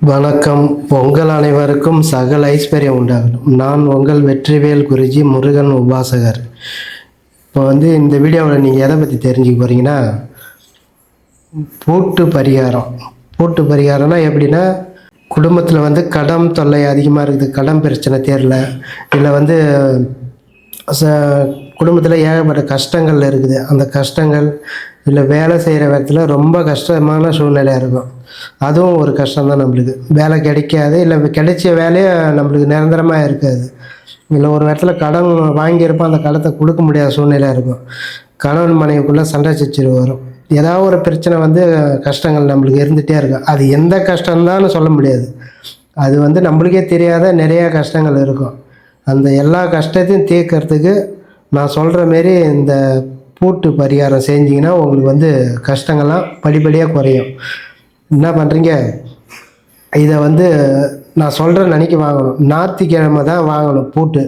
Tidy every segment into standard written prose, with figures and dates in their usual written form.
வணக்கம். உங்கள் அனைவருக்கும் சகல ஐஸ்வர்யம் உண்டாகட்டும். நான் உங்கள் வெற்றிவேல் குருஜி முருகன் உபாசகர். இப்போ இந்த வீடியோவில் நீங்கள் எதை பற்றி தெரிஞ்சுக்க போகிறீங்கன்னா, பூட்டு பரிகாரம். பூட்டு பரிகாரம்னா எப்படின்னா, குடும்பத்தில் கடன் தொல்லை அதிகமாக இருக்குது, கடன் பிரச்சனை தேரல, இல்லை குடும்பத்தில் ஏகப்பட்ட கஷ்டங்கள் இருக்குது. அந்த கஷ்டங்கள் இல்லை வேலை செய்கிற இடத்துல ரொம்ப கஷ்டமான சூழ்நிலையாக இருக்கும். அதுவும் ஒரு கஷ்டம்தான். நம்மளுக்கு வேலை கிடைக்காது, இல்லை கிடைச்ச வேலையே நம்மளுக்கு நிரந்தரமாக இருக்காது. இல்லை ஒரு இடத்துல கடன் வாங்கியிருப்போம், அந்த கடத்தை கொடுக்க முடியாத சூழ்நிலையாக இருக்கும். கணவன் மனைவிக்குள்ளே சண்டை சச்சரவு வரும். ஏதாவது ஒரு பிரச்சனை கஷ்டங்கள் நம்மளுக்கு இருந்துகிட்டே இருக்கும். அது எந்த கஷ்டம்தான்னு சொல்ல முடியாது. அது நம்மளுக்கே தெரியாத நிறையா கஷ்டங்கள் இருக்கும். அந்த எல்லா கஷ்டத்தையும் தீர்க்கறதுக்கு நான் சொல்கிற மாரி இந்த பூட்டு பரிகாரம் செஞ்சிங்கன்னா உங்களுக்கு கஷ்டங்கள்லாம் படிப்படியாக குறையும். என்ன பண்ணுறீங்க, இதை நான் சொல்கிற நினைக்க வாங்கணும். ஞாயிற்றுக்கிழமை தான் வாங்கணும் பூட்டு.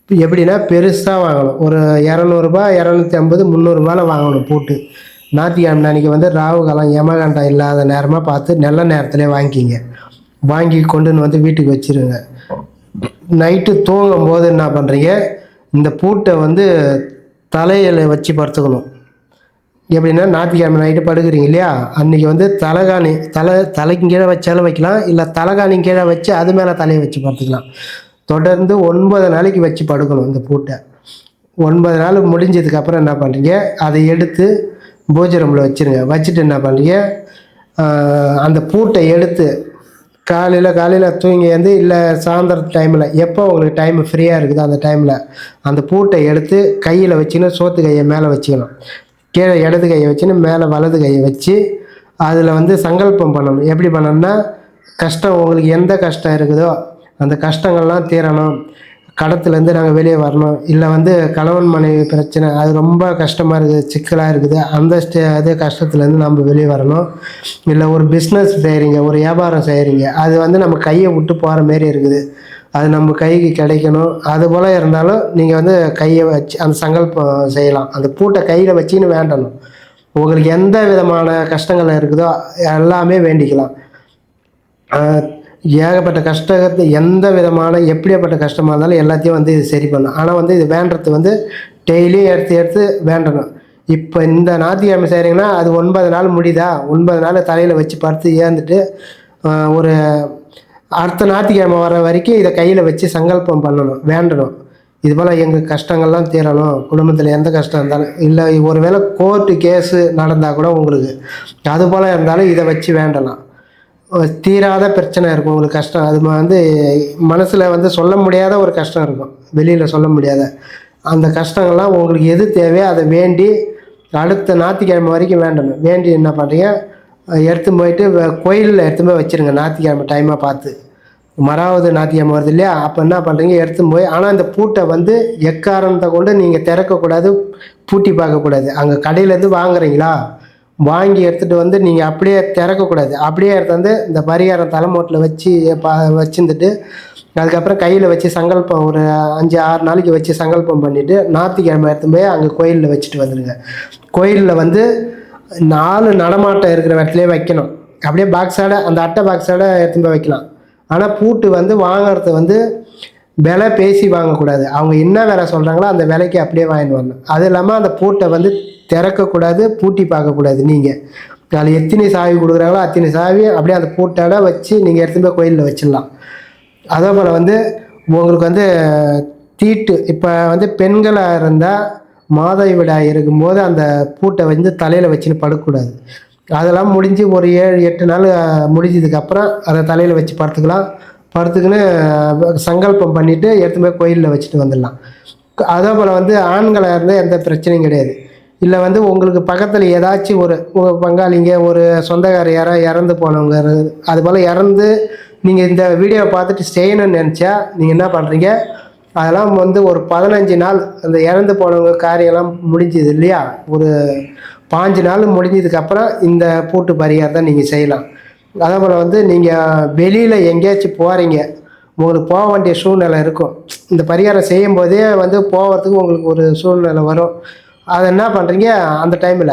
எப்படின்னா பெருசாக வாங்கணும். ஒரு 200 250 300 வாங்கணும் பூட்டு. ஞாயிற்றுக்கிழமை அன்றைக்கி ராகு காலம் யமகண்டம் இல்லாத நேரமாக பார்த்து நல்ல நேரத்துலேயே வாங்கிக்கிங்க. வாங்கி கொண்டுன்னு வீட்டுக்கு வச்சுருங்க. நைட்டு தூங்கும் போது என்ன பண்ணுறீங்க, இந்த பூட்டை தலையில் வச்சு படுத்துக்கணும். எப்படின்னா ஞாயிற்றுக்கிழமை நைட்டு படுக்கிறீங்க இல்லையா, அன்றைக்கி தலைகாணி தலைக்கு கீழே வச்சாலும் வைக்கலாம், இல்லை தலைகாணி கீழே வச்சு அது மேலே தலையை வச்சு படுத்துக்கலாம். தொடர்ந்து 9 நாளைக்கு வச்சு படுக்கணும் இந்த பூட்டை. 9 நாள் முடிஞ்சதுக்கப்புறம் என்ன பண்ணுறீங்க, அதை எடுத்து பூஜை ரூமில் வச்சுருங்க. வச்சுட்டு என்ன பண்ணுறீங்க, அந்த பூட்டை எடுத்து காலையில் தூங்கி இல்லை சாயந்தரம் டைமில் எப்போ உங்களுக்கு டைம் ஃப்ரீயாக இருக்குது அந்த டைமில் அந்த பூட்டை எடுத்து கையில் வச்சுன்னு சோத்து கையை மேலே வச்சுக்கணும். கீழே இடது கையை வச்சுன்னு மேலே வலது கையை வச்சு அதில் சங்கல்பம் பண்ணணும். எப்படி பண்ணணும்னா, கஷ்டம் உங்களுக்கு எந்த கஷ்டம் இருக்குதோ அந்த கஷ்டங்கள்லாம் தீரணும், கடத்துலேருந்து நாங்கள் வெளியே வரணும், இல்லை கணவன் மனைவி பிரச்சனை அது ரொம்ப கஷ்டமாக இருக்குது, சிக்கலாக இருக்குது, அந்த அதே கஷ்டத்துலேருந்து நம்ம வெளியே வரணும். இல்லை ஒரு பிஸ்னஸ் செய்கிறீங்க, ஒரு வியாபாரம் செய்கிறீங்க, அது நம்ம கையை விட்டு போகிற மாரி இருக்குது, அது நம்ம கைக்கு கிடைக்கணும். அதுபோல் இருந்தாலும் நீங்கள் கையை வச்சு அந்த சங்கல்பம் செய்யலாம். அந்த பூட்டை கையில் வச்சுன்னு வேண்டணும். உங்களுக்கு எந்த விதமான கஷ்டங்கள் இருக்குதோ எல்லாமே வேண்டிக்கலாம். ஏகப்பட்ட கஷ்டத்தை எந்த விதமான எப்படியாப்பட்ட கஷ்டமாக இருந்தாலும் எல்லாத்தையும் இது சரி பண்ணும். ஆனால் இது வேண்டது டெய்லியும் எடுத்து வேண்டணும். இப்போ இந்த ஞாயிற்றுக்கிழமை செய்கிறீங்கன்னா அது 9 நாள் முடியுதா, 9 நாள் தலையில் வச்சு படுத்து ஏந்துட்டு ஒரு அடுத்த ஞாயிற்றுக்கிழமை வர வரைக்கும் இதை கையில் வச்சு சங்கல்பம் பண்ணணும், வேண்டணும். இதுபோல் எங்கள் கஷ்டங்கள்லாம் தீரணும், குடும்பத்தில் எந்த கஷ்டம் இருந்தாலும், இல்லை ஒரு வேளை கோர்ட்டு கேஸு நடந்தால் கூட உங்களுக்கு அதுபோல் இருந்தாலும் இதை வச்சு வேண்டலாம். தீராத பிரச்சனை இருக்கும் உங்களுக்கு, கஷ்டம் அது மனசில் சொல்ல முடியாத ஒரு கஷ்டம் இருக்கும், வெளியில் சொல்ல முடியாத அந்த கஷ்டங்கள்லாம் உங்களுக்கு எது தேவையோ அதை வேண்டி அடுத்த ஞாயிற்றுக்கிழமை வரைக்கும் வேண்டணும். வேண்டி என்ன பண்ணுறீங்க, எடுத்துன்னு போயிட்டு கோயிலில் எடுத்துன்னு போய் வச்சுருங்க. ஞாயிற்றுக்கிழமை டைமாக பார்த்து, மறாவது ஞாயிற்றுக்கிழமை வருது இல்லையா, அப்போ என்ன பண்ணுறீங்க, எடுத்துன்னு போய், ஆனால் இந்த பூட்டை எக்காரணத்தை கொண்டு நீங்கள் திறக்கக்கூடாது, பூட்டி பார்க்கக்கூடாது. அங்கே கடையிலேருந்து வாங்குறீங்களா, வாங்கி எடுத்துகிட்டு நீங்கள் அப்படியே திறக்கக்கூடாது. அப்படியே எடுத்து இந்த பரிகாரம் தலைமோட்டில் வச்சு வச்சுருந்துட்டு அதுக்கப்புறம் கையில் வச்சு சங்கல்பம் ஒரு 5-6 நாளைக்கு வச்சு சங்கல்பம் பண்ணிவிட்டு ஞாயிற்றுக்கிழமை எடுத்துன்னு போய் அங்கே கோயிலில் வச்சுட்டு வந்துடுங்க. கோயிலில் 4 நடமாட்டம் இருக்கிற இடத்துலேயே வைக்கணும். அப்படியே பாக்ஸோட அந்த அட்டை பாக்ஸோட எடுத்துன்னு போய் வைக்கலாம். ஆனால் பூட்டு வாங்குறது விலை பேசி வாங்கக்கூடாது. அவங்க என்ன விலை சொல்கிறாங்களோ அந்த விலைக்கு அப்படியே வாங்கிட்டு வரணும். அது இல்லாமல் அந்த பூட்டை திறக்கக்கூடாது, பூட்டி பார்க்கக்கூடாது. நீங்கள் அதில் எத்தனை சாவி கொடுக்குறாங்களோ அத்தனை சாவி அப்படியே அந்த பூட்டோட வச்சு நீங்கள் எடுத்துன்னு போய் கோயிலில் வச்சிடலாம். அதே போல் உங்களுக்கு தீட்டு இப்போ பெண்களாக இருந்தால் மாதவிடாய் இருக்கும்போது அந்த பூட்டை தலையில் வச்சுன்னு படுக்கக்கூடாது. அதெல்லாம் முடிஞ்சு ஒரு 7-8 நாள் முடிஞ்சதுக்கப்புறம் அதை தலையில் வச்சு படுத்துக்குன்னு சங்கல்பம் பண்ணிவிட்டு எடுத்துன்னு போய் கோயிலில் வச்சுட்டு வந்துடலாம். அதே போல் ஆண்களாக இருந்தால் எந்த பிரச்சனையும் கிடையாது. இல்லை உங்களுக்கு பக்கத்தில் ஏதாச்சும் ஒரு பங்காளிங்க, ஒரு சொந்தக்காரர் யாராவது இறந்து போனவங்க, அதுபோல் இறந்து நீங்கள் இந்த வீடியோவை பார்த்துட்டு செய்யணும்னு நினச்சா நீங்கள் என்ன பண்ணுறீங்க, அதெல்லாம் ஒரு 15 நாள் அந்த இறந்து போனவங்க காரியெல்லாம் முடிஞ்சது இல்லையா, ஒரு 5 நாள் முடிஞ்சதுக்கப்புறம் இந்த பூட்டு பரிகாரத்தை நீங்கள் செய்யலாம். அதே போல் நீங்கள் வெளியில் எங்கேயாச்சும் போகிறீங்க, உங்களுக்கு போக வேண்டிய சூழ்நிலை இருக்கும், இந்த பரிகாரம் செய்யும் போதே போகிறதுக்கு உங்களுக்கு ஒரு சூழ்நிலை வரும். அதை என்ன பண்ணுறீங்க, அந்த டைமில்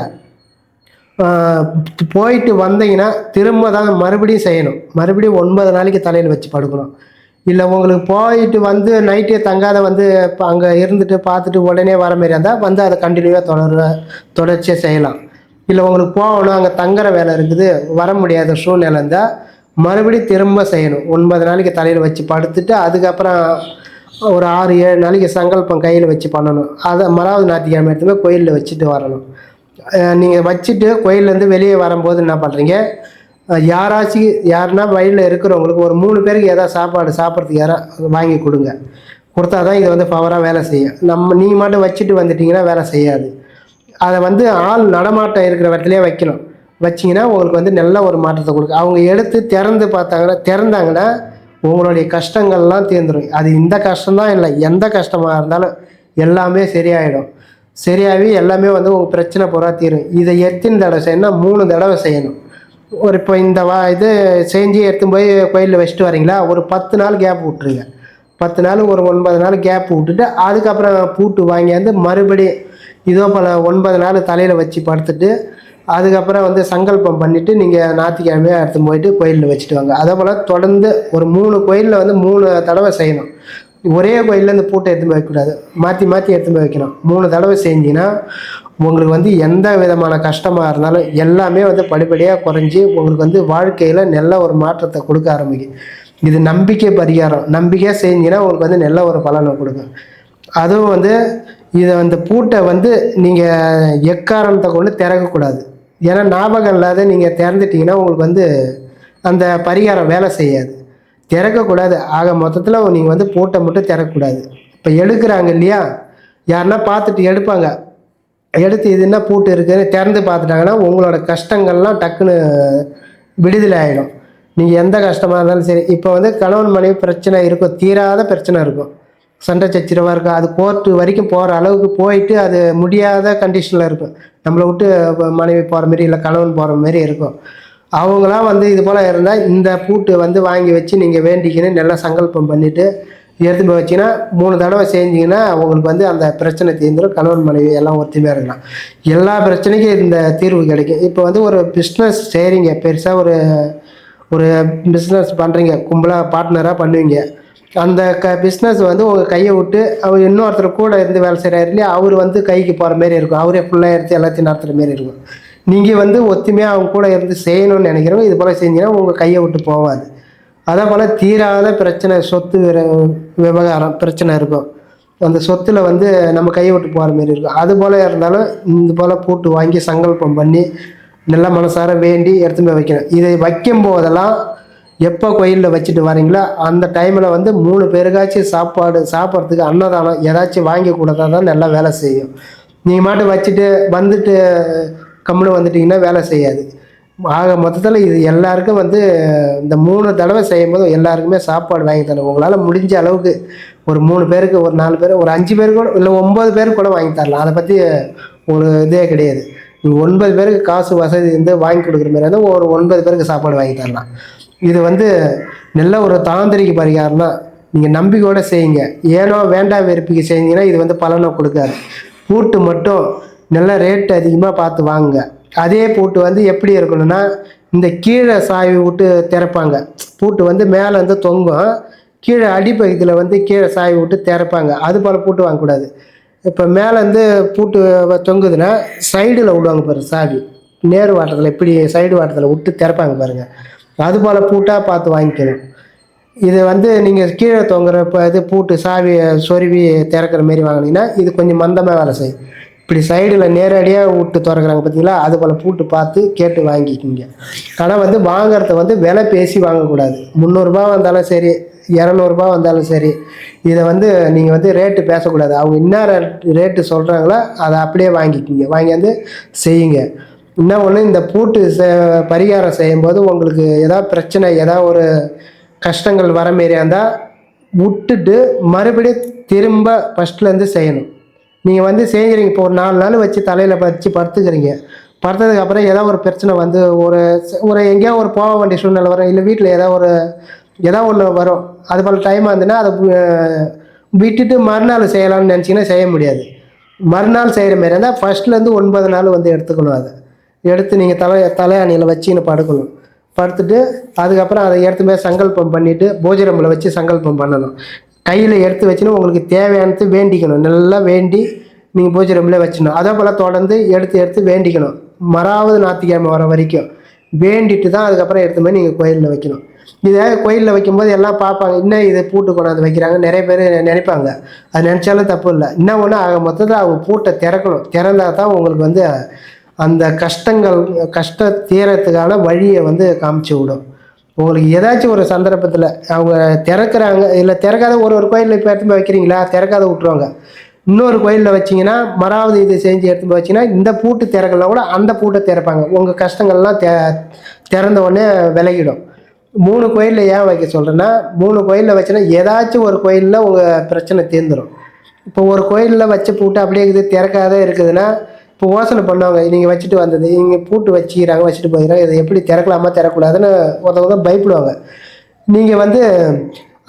போயிட்டு வந்தீங்கன்னா திரும்ப தான் மறுபடியும் செய்யணும். மறுபடியும் 9 நாளைக்கு தலையில் வச்சு படுக்கணும். இல்லை உங்களுக்கு போயிட்டு வந்து நைட்டே தங்காத வந்து இப்போ அங்கே இருந்துட்டு பார்த்துட்டு உடனே வர மாரி இருந்தால் வந்து அதை கண்டினியூவாக தொடர்ச்சியாக செய்யலாம். இல்லை உங்களுக்கு போகணும் அங்கே தங்குற வேலை இருக்குது வர முடியாத சூழ்நிலை இருந்தால் மறுபடியும் திரும்ப செய்யணும். 9 நாளைக்கு தலையில் வச்சு படுத்துட்டு அதுக்கப்புறம் ஒரு 6-7 நாளைக்கு சங்கல்பம் கையில் வச்சு பண்ணணும். அதை மறாவது ஞாயிற்றுக்கிழமை எடுத்துமே கோயிலில் வச்சுட்டு வரணும். நீங்கள் வச்சுட்டு கோயிலேருந்து வெளியே வரும்போது என்ன பண்ணுறீங்க, யாருன்னா வழியில் இருக்கிறவங்களுக்கு ஒரு 3 பேருக்கு ஏதாவது சாப்பாடு சாப்பிட்றதுக்கு யாராவது வாங்கி கொடுங்க. கொடுத்தா தான் இது வந்து பவராக வேலை செய்யும். நீங்கள் மட்டும் வச்சுட்டு வந்துட்டிங்கன்னா வேலை செய்யாது. அதை வந்து ஆள் நடமாட்டம் இருக்கிற இடத்துலையே வைக்கணும். வச்சிங்கன்னா உங்களுக்கு வந்து நல்ல ஒரு மாற்றத்தை கொடுக்கும். அவங்க எடுத்து திறந்தாங்கன்னா உங்களுடைய கஷ்டங்கள்லாம் தீர்ந்துடும். அது இந்த கஷ்டம்தான் இல்லை, எந்த கஷ்டமாக இருந்தாலும் எல்லாமே சரியாயிடும். சரியாகி எல்லாமே வந்து உங்கள் பிரச்சனை பூரா தீரும். இதை எத்தனை தடவை செய்யணும்? 3 தடவை செய்யணும். இப்போ இந்த இது செஞ்சு எடுத்துன்னு போய் கோயிலில் வச்சுட்டு வரீங்களா, ஒரு 10 நாள் கேப் விட்டுருங்க. 10 நாள் ஒரு 9 நாள் கேப் விட்டுட்டு அதுக்கப்புறம் பூட்டு வாங்கியாந்து மறுபடியும் இதோ போல் 9 நாள் தலையில் வச்சு படுத்துட்டு அதுக்கப்புறம் வந்து சங்கல்பம் பண்ணிவிட்டு நீங்கள் ஞாயிற்றுக்கிழமையாக எடுத்துன்னு போயிட்டு கோயிலில் வச்சுட்டு வாங்க. அதே போல் தொடர்ந்து ஒரு 3 கோயிலில் வந்து 3 தடவை செய்யணும். ஒரே கோயிலில் இந்த பூட்டை எடுத்துன்னு வைக்கக்கூடாது, மாற்றி மாற்றி எடுத்துன்னு போய் வைக்கணும். 3 தடவை செஞ்சிங்கன்னா உங்களுக்கு வந்து எந்த விதமான கஷ்டமாக இருந்தாலும் எல்லாமே வந்து படிப்படியாக குறைஞ்சி உங்களுக்கு வந்து வாழ்க்கையில் நல்ல ஒரு மாற்றத்தை கொடுக்க ஆரம்பிக்கும். இது நம்பிக்கை பரிகாரம். நம்பிக்கையாக செஞ்சிங்கன்னா உங்களுக்கு வந்து நல்ல ஒரு பலனை கொடுக்கும். அதுவும் வந்து இதை அந்த பூட்டை வந்து நீங்கள் எக்காரணத்தை கொண்டு திறக்கக்கூடாது. ஏன்னா ஞாபகம் இல்லாத நீங்கள் திறந்துட்டிங்கன்னா உங்களுக்கு வந்து அந்த பரிகாரம் வேலை செய்யாது. திறக்கக்கூடாது. ஆக மொத்தத்தில் நீங்கள் வந்து பூட்டை மட்டும் திறக்கக்கூடாது. இப்போ எடுக்கிறாங்க இல்லையா, யாருன்னா பார்த்துட்டு எடுப்பாங்க, எடுத்து இது என்ன பூட்டு இருக்குதுன்னு திறந்து பார்த்துட்டாங்கன்னா உங்களோட கஷ்டங்கள்லாம் டக்குன்னு விடுதலை ஆகிடும். நீங்கள் எந்த கஷ்டமாக இருந்தாலும் சரி. இப்போ வந்து கணவன் மனைவி பிரச்சனை இருக்கும், தீராத பிரச்சனை இருக்கும், சண்டை சச்சரவாக இருக்கும், அது கோர்ட்டு வரைக்கும் போகிற அளவுக்கு போயிட்டு அது முடியாத கண்டிஷனில் இருக்கும். நம்மளை விட்டு மனைவி போகிற மாரி இல்லை கணவன் போகிற மாரி இருக்கும். அவங்களாம் வந்து இது போல் இருந்தால் இந்த பூட்டு வந்து வாங்கி வச்சு நீங்கள் வேண்டிக்கின்னு நல்லா சங்கல்பம் பண்ணிவிட்டு எடுத்து போய் வச்சிங்கன்னா 3 தடவை செஞ்சிங்கன்னா உங்களுக்கு வந்து அந்த பிரச்சனை தீர்ந்துடும். கணவன் மனைவி எல்லாம் ஒத்துமையாக இருக்கலாம். எல்லா பிரச்சனைக்கும் இந்த தீர்வு கிடைக்கும். இப்போ வந்து ஒரு பிஸ்னஸ் செய்கிறீங்க, பெருசாக ஒரு பிஸ்னஸ் பண்ணுறீங்க, கும்பலாக பார்ட்னராக பண்ணுவீங்க. அந்த பிஸ்னஸ் வந்து உங்கள் கையை விட்டு அவர் இன்னொருத்தர் கூட இருந்து வேலை செய்கிறாரு இல்லையா, அவர் வந்து கைக்கு போகிற மாரி இருக்கும். அவரே ஃபுல்லாக எடுத்து எல்லாத்தையும் நடத்துகிற மாரி இருக்கும். நீங்கள் வந்து ஒத்துமையாக அவங்க கூட இருந்து செய்யணும்னு நினைக்கிறவங்க இது போல் செஞ்சீங்கன்னா உங்கள் கையை விட்டு போகாது. அதே போல் தீராத பிரச்சனை, சொத்து விவகாரம் பிரச்சனை இருக்கும். அந்த சொத்தில் வந்து நம்ம கையை விட்டு போகிற மாரி இருக்கும். அது போல் இருந்தாலும் இந்த போல் பூட்டு வாங்கி சங்கல்பம் பண்ணி நல்லா மனசார வேண்டி எடுத்துன்னு போய் வைக்கணும். இதை வைக்கும் போதெல்லாம் எப்போ கோயிலில் வச்சுட்டு வரீங்களோ அந்த டைமில் வந்து 3 பேருக்காச்சும் சாப்பிட்றதுக்கு அன்னதானம் ஏதாச்சும் வாங்கி கொடுத்தா தான் நல்லா வேலை செய்யும். நீங்கள் மாட்டு வச்சுட்டு வந்துட்டு கம்முன்னு வந்துட்டிங்கன்னா வேலை செய்யாது. ஆக மொத்தத்தில் இது எல்லாருக்கும் வந்து இந்த 3 தடவை செய்யும்போது எல்லாருக்குமே சாப்பாடு வாங்கி தரணும். உங்களால் முடிஞ்ச அளவுக்கு ஒரு 3 பேருக்கு, ஒரு 4 பேர், ஒரு 5 பேருக்கு கூட இல்லை 9 பேருக்கு கூட வாங்கி தரலாம். அதை பற்றி ஒரு இதே கிடையாது. நீங்கள் 9 பேருக்கு காசு வசதி வந்து வாங்கி கொடுக்குற மாதிரி இருந்தால் ஒரு 9 பேருக்கு சாப்பாடு வாங்கி தரலாம். இது வந்து நல்ல ஒரு தாந்திரிக பரிகாரம் தான். நீங்கள் நம்பிக்கையோடு செய்யுங்க. ஏனோ வேண்டாம் வெறுப்பிக்கு செஞ்சீங்கன்னா இது வந்து பலனை கொடுக்காது. பூட்டு மட்டும் நல்ல ரேட்டு அதிகமாக பார்த்து வாங்குங்க. அதே பூட்டு வந்து எப்படி இருக்கணும்னா இந்த கீழே சாவி விட்டு திறப்பாங்க. பூட்டு வந்து மேலே வந்து தொங்கும், கீழே அடிப்பகுதியில் வந்து கீழே சாவி விட்டு திறப்பாங்க. அது போல் பூட்டு வாங்கக்கூடாது. இப்போ மேலேருந்து பூட்டு தொங்குதுன்னா சைடில் விடுவாங்க பாருங்கள் சாவி, நேர் வாட்டத்தில் இப்படி சைடு வாட்டத்தில் விட்டு திறப்பாங்க பாருங்கள். அது போல் பூட்டாக பார்த்து வாங்கிக்கணும். இது வந்து நீங்கள் கீழே தொங்குறப்ப இது பூட்டு சாவி சொருவி திறக்கிற மாரி வாங்கினீங்கன்னா இது கொஞ்சம் மந்தமாக வேலை செய்யும். இப்படி சைடில் நேரடியாக விட்டு திறக்கிறாங்க பார்த்தீங்களா, அது போல் பூட்டு பார்த்து கேட்டு வாங்கிக்கிங்க. ஆனால் வந்து வாங்குறத வந்து விலை பேசி வாங்கக்கூடாது. 300 ரூபா வந்தாலும் சரி, 200 ரூபா வந்தாலும் சரி, இதை வந்து நீங்கள் வந்து ரேட்டு பேசக்கூடாது. அவங்க என்ன ரேட்டு சொல்கிறாங்களோ அதை அப்படியே வாங்கிக்கிங்க, வாங்கி வந்து செய்யுங்க. இன்னும் ஒன்று, இந்த பூட்டு பரிகாரம் செய்யும்போது உங்களுக்கு ஏதாவது பிரச்சனை, ஏதாவது ஒரு கஷ்டங்கள் வர மாரியா இருந்தால் விட்டுட்டு மறுபடியும் திரும்ப ஃபஸ்ட்லேருந்து செய்யணும். நீங்கள் வந்து செஞ்சுறீங்க, இப்போ ஒரு 4 நாள் வச்சு தலையில் வச்சு படுத்துக்கிறீங்க. படுத்ததுக்கப்புறம் ஏதாவது ஒரு பிரச்சனை வந்து ஒரு எங்கேயா ஒரு போக வேண்டிய சூழ்நிலை வரும், இல்லை வீட்டில் ஏதாவது ஒன்று வரும். அது போல் டைமாக இருந்துன்னா அதை விட்டுட்டு மறுநாள் செய்யலாம்னு நினச்சிங்கன்னா செய்ய முடியாது. மறுநாள் செய்கிற மாரி இருந்தால் ஃபஸ்ட்லேருந்து 9 நாள் வந்து எடுத்துக்கணும். அதை எடுத்து நீங்கள் தலையாணியில் வச்சுன்னு படுக்கணும். படுத்துட்டு அதுக்கப்புறம் அதை எடுத்து போய் சங்கல்பம் பண்ணிவிட்டு பூஜை ரூமில் வச்சு சங்கல்பம் பண்ணணும். கையில் எடுத்து வச்சுன்னு உங்களுக்கு தேவையானது வேண்டிக்கணும். நல்லா வேண்டி நீங்கள் பூஜை ரூமில் வச்சிடணும். அதே போல் தொடர்ந்து எடுத்து வேண்டிக்கணும். மறாவது ஞாயிற்றுக்கிழமை வர வரைக்கும் வேண்டிட்டு தான் அதுக்கப்புறம் எடுத்து போய் நீங்கள் கோயிலில் வைக்கணும். இதை கோயிலில் வைக்கும்போது எல்லாம் பார்ப்பாங்க, இன்னும் இதை பூட்டு கொண்டாந்து வைக்கிறாங்க, நிறைய பேர் நினைப்பாங்க. அது நினச்சாலும் தப்பு இல்லை. இன்னும் ஒன்று ஆக மொத்தத்தில் அவங்க பூட்டை திறக்கணும். திறந்தால் தான் உங்களுக்கு வந்து அந்த கஷ்ட தீரத்துக்கான வழியை வந்து காமிச்சு விடும். உங்களுக்கு ஏதாச்சும் ஒரு சந்தர்ப்பத்தில் அவங்க திறக்கிறாங்க, இல்லை திறக்காத ஒரு கோயிலில் இப்போ எடுத்து போய் வைக்கிறீங்களா, திறக்காத விட்டுருவாங்க. இன்னொரு கோயிலில் வச்சிங்கன்னா மறாவது இது செஞ்சு எடுத்து போய் வச்சிங்கன்னா இந்த பூட்டு திறக்கலாம் கூட அந்த பூட்டை திறப்பாங்க. உங்கள் கஷ்டங்கள்லாம் திறந்த உடனே விலகிடும். 3 கோயிலில் ஏன் வைக்க சொல்கிறேன்னா, 3 கோயிலில் வச்சுன்னா ஏதாச்சும் ஒரு கோயிலில் உங்கள் பிரச்சனை தீர்ந்துடும். இப்போ ஒரு கோயிலில் வச்ச பூட்டு அப்படியே இருக்குது திறக்காத இருக்குதுன்னா, இப்போ யோசனை பண்ணுவாங்க, நீங்கள் வச்சுட்டு வந்தது இங்கே பூட்டு வச்சுக்கிறாங்க, வச்சுட்டு போயிடறாங்க, இதை எப்படி திறக்கலாமா திறக்கக்கூடாதுன்னு ஒருத்தவங்க பயப்படுவாங்க. நீங்கள் வந்து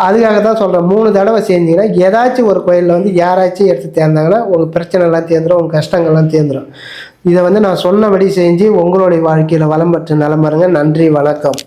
அதுக்காக தான் சொல்கிறேன், 3 தடவை செஞ்சீங்கன்னா ஏதாச்சும் ஒரு கோயிலில் வந்து யாராச்சும் எடுத்து தேர்ந்தாங்கன்னா உங்கள் பிரச்சனைலாம் தேர்ந்துடும், உங்கள் கஷ்டங்கள்லாம் தேர்ந்துடும். இதை வந்து நான் சொன்னபடி செஞ்சு உங்களுடைய வாழ்க்கையில் வளம் பெற்று நலம் பாருங்க. நன்றி, வணக்கம்.